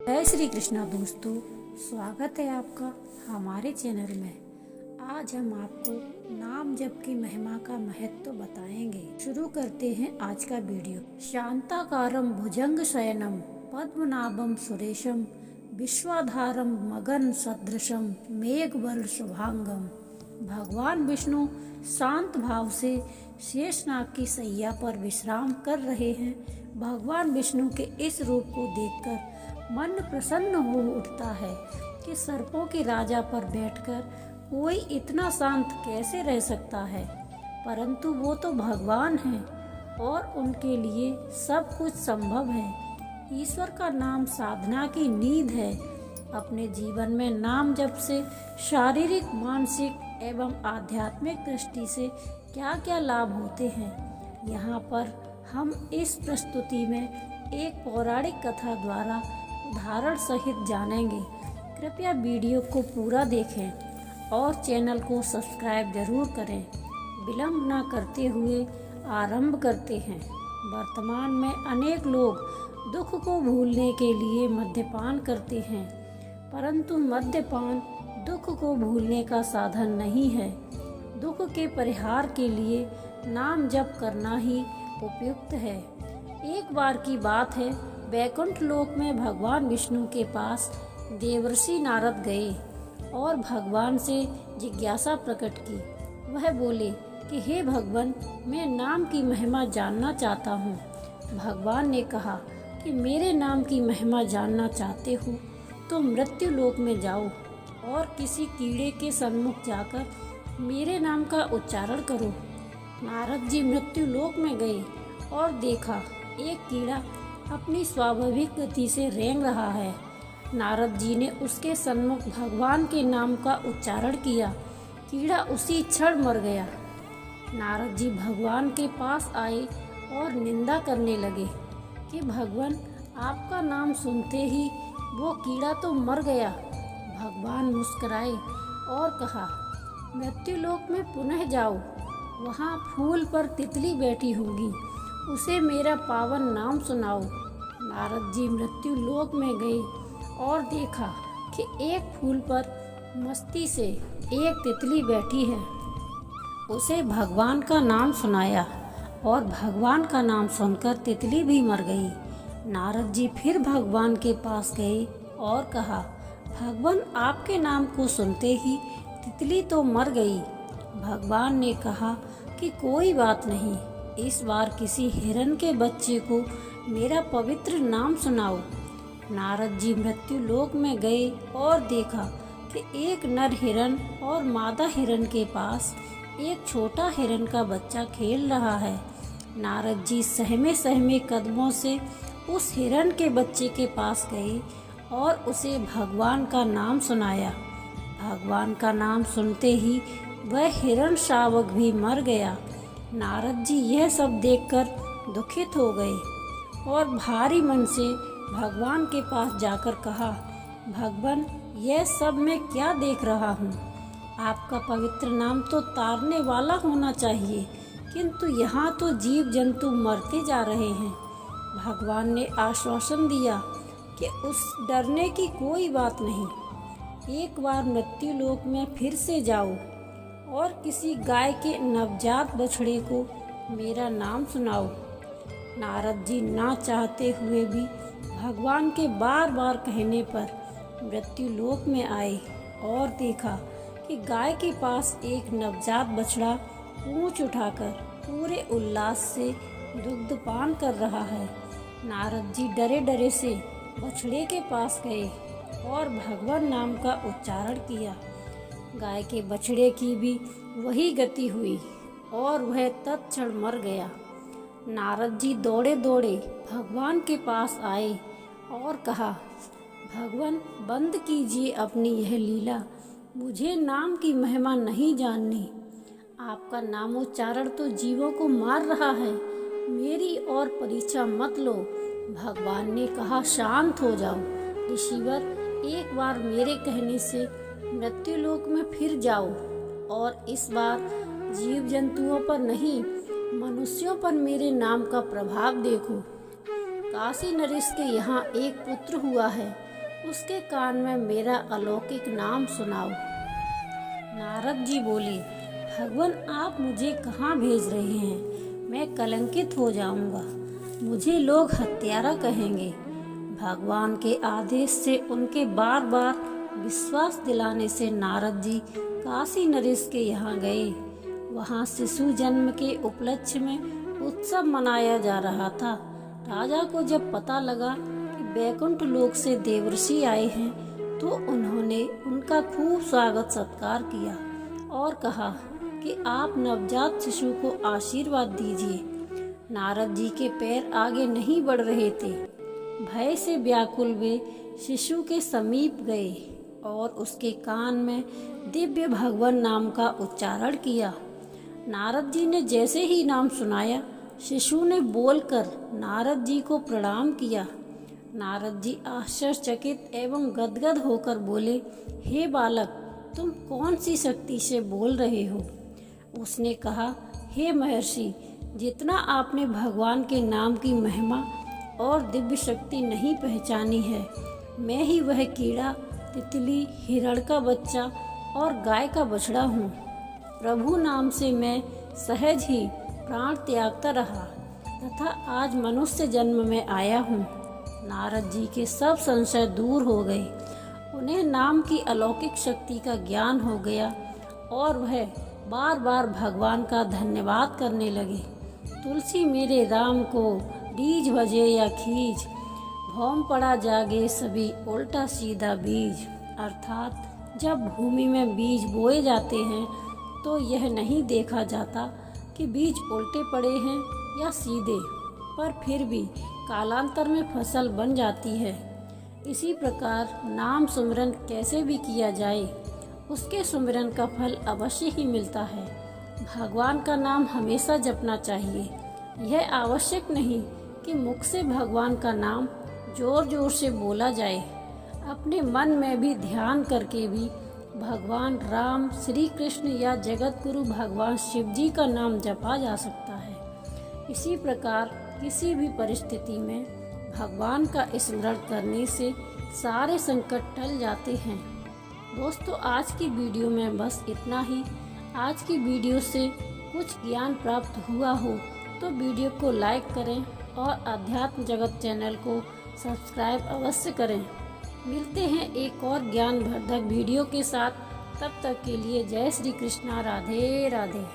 जय श्री कृष्णा दोस्तों, स्वागत है आपका हमारे चैनल में। आज हम आपको नाम जप की महिमा का महत्व बताएंगे। शुरू करते हैं आज का वीडियो। शांताकारं भुजंग शयनम पद्मनाभं सुरेशम विश्वाधारम मगन सदृशम मेघवर्ण शुभांगम। भगवान विष्णु शांत भाव से शेषनाग की सैया पर विश्राम कर रहे हैं। भगवान विष्णु के इस रूप को देखकर मन प्रसन्न हो उठता है कि सर्पों के राजा पर बैठकर कोई इतना शांत कैसे रह सकता है। परंतु वो तो भगवान हैं और उनके लिए सब कुछ संभव है। ईश्वर का नाम साधना की नींद है। अपने जीवन में नाम जप से शारीरिक, मानसिक एवं आध्यात्मिक दृष्टि से क्या क्या लाभ होते हैं, यहाँ पर हम इस प्रस्तुति में एक पौराणिक कथा द्वारा उदाहरण सहित जानेंगे। कृपया वीडियो को पूरा देखें और चैनल को सब्सक्राइब जरूर करें। विलंब न करते हुए आरंभ करते हैं। वर्तमान में अनेक लोग दुख को भूलने के लिए मद्यपान करते हैं, परंतु मद्यपान दुख को भूलने का साधन नहीं है। दुख के परिहार के लिए नाम जप करना ही उपयुक्त है। एक बार की बात है, वैकुंठ लोक में भगवान विष्णु के पास देवर्षि नारद गए और भगवान से जिज्ञासा प्रकट की। वह बोले कि हे भगवान, मैं नाम की महिमा जानना चाहता हूँ। भगवान ने कहा कि मेरे नाम की महिमा जानना चाहते हो तो मृत्यु लोक में जाओ और किसी कीड़े के सम्मुख जाकर मेरे नाम का उच्चारण करो। नारद जी मृत्यु लोक में गए और देखा एक कीड़ा अपनी स्वाभाविक गति से रेंग रहा है। नारद जी ने उसके सन्मुख भगवान के नाम का उच्चारण किया। कीड़ा उसी क्षण मर गया। नारद जी भगवान के पास आए और निंदा करने लगे कि भगवान, आपका नाम सुनते ही वो कीड़ा तो मर गया। भगवान मुस्कुराए और कहा, मृत्यु लोक में पुनः जाओ, वहाँ फूल पर तितली बैठी होगी, उसे मेरा पावन नाम सुनाओ। नारद जी मृत्यु लोक में गए और देखा कि एक फूल पर मस्ती से एक तितली बैठी है। उसे भगवान का नाम सुनाया और भगवान का नाम सुनकर तितली भी मर गई। नारद जी फिर भगवान के पास गए और कहा, भगवान, आपके नाम को सुनते ही तितली तो मर गई। भगवान ने कहा कि कोई बात नहीं, इस बार किसी हिरन के बच्चे को मेरा पवित्र नाम सुनाओ। नारद जी मृत्यु लोक में गए और देखा कि एक नर हिरन और मादा हिरन के पास एक छोटा हिरन का बच्चा खेल रहा है। नारद जी सहमे सहमे कदमों से उस हिरन के बच्चे के पास गए और उसे भगवान का नाम सुनाया। भगवान का नाम सुनते ही वह हिरण शावक भी मर गया। नारद जी यह सब देखकर दुखित हो गए और भारी मन से भगवान के पास जाकर कहा, भगवान, यह सब मैं क्या देख रहा हूँ। आपका पवित्र नाम तो तारने वाला होना चाहिए, किंतु यहाँ तो जीव जंतु मरते जा रहे हैं। भगवान ने आश्वासन दिया कि उस डरने की कोई बात नहीं। एक बार मृत्यु लोक में फिर से जाओ और किसी गाय के नवजात बछड़े को मेरा नाम सुनाओ। नारद जी ना चाहते हुए भी भगवान के बार बार कहने पर मृत्यु लोक में आए और देखा कि गाय के पास एक नवजात बछड़ा पूंछ उठाकर पूरे उल्लास से दुग्धपान कर रहा है। नारद जी डरे डरे से बछड़े के पास गए और भगवान नाम का उच्चारण किया। गाय के बछड़े की भी वही गति हुई और वह तत्क्षण मर गया। नारद जी दौड़े दौड़े भगवान के पास आए और कहा, भगवान, बंद कीजिए अपनी यह लीला, मुझे नाम की महिमा नहीं जाननी। आपका नामोच्चारण तो जीवों को मार रहा है, मेरी और परीक्षा मत लो। भगवान ने कहा, शांत हो जाओ ऋषिवर, एक बार मेरे कहने से मृत्यु लोक में फिर जाओ और इस बार जीव जंतुओं पर नहीं, मनुष्यों पर मेरे नाम का प्रभाव देखो। काशी नरेश के यहाँ एक पुत्र हुआ है। उसके कान में मेरा अलौकिक नाम सुनाओ। नारद जी बोले, भगवान आप मुझे कहाँ भेज रहे हैं? मैं कलंकित हो जाऊंगा, मुझे लोग हत्यारा कहेंगे। भगवान के आदेश से उनके बार बार विश्वास दिलाने से नारद जी काशी नरेश के यहाँ गए। वहाँ शिशु जन्म के उपलक्ष्य में उत्सव मनाया जा रहा था। राजा को जब पता लगा कि बैकुंठ लोक से देवर्षि आए हैं तो उन्होंने उनका खूब स्वागत सत्कार किया और कहा कि आप नवजात शिशु को आशीर्वाद दीजिए। नारद जी के पैर आगे नहीं बढ़ रहे थे। भय से व्याकुल वे शिशु के समीप गए और उसके कान में दिव्य भगवान नाम का उच्चारण किया। नारद जी ने जैसे ही नाम सुनाया, शिशु ने बोलकर नारद जी को प्रणाम किया। नारद जी आश्चर्यचकित एवं गदगद होकर बोले, हे बालक, तुम कौन सी शक्ति से बोल रहे हो? उसने कहा, हे महर्षि, जितना आपने भगवान के नाम की महिमा और दिव्य शक्ति नहीं पहचानी है, मैं ही वह कीड़ा, तितली, हिरण का बच्चा और गाय का बछड़ा हूँ। प्रभु नाम से मैं सहज ही प्राण त्यागता रहा तथा आज मनुष्य जन्म में आया हूँ। नारद जी के सब संशय दूर हो गए। उन्हें नाम की अलौकिक शक्ति का ज्ञान हो गया और वह बार बार भगवान का धन्यवाद करने लगे। तुलसी मेरे राम को बीज भजे या खींच, भौम पड़ा जागे सभी उल्टा सीधा बीज। अर्थात जब भूमि में बीज बोए जाते हैं तो यह नहीं देखा जाता कि बीज उल्टे पड़े हैं या सीधे, पर फिर भी कालांतर में फसल बन जाती है। इसी प्रकार नाम सुमिरन कैसे भी किया जाए, उसके सुमिरन का फल अवश्य ही मिलता है। भगवान का नाम हमेशा जपना चाहिए। यह आवश्यक नहीं कि मुख से भगवान का नाम जोर जोर से बोला जाए, अपने मन में भी ध्यान करके भी भगवान राम, श्री कृष्ण या जगत गुरु भगवान शिव जी का नाम जपा जा सकता है। इसी प्रकार किसी भी परिस्थिति में भगवान का स्मरण करने से सारे संकट टल जाते हैं। दोस्तों, आज की वीडियो में बस इतना ही। आज की वीडियो से कुछ ज्ञान प्राप्त हुआ हो तो वीडियो को लाइक करें और अध्यात्म जगत चैनल को सब्सक्राइब अवश्य करें। मिलते हैं एक और ज्ञानवर्धक वीडियो के साथ। तब तक के लिए जय श्री कृष्णा, राधे राधे।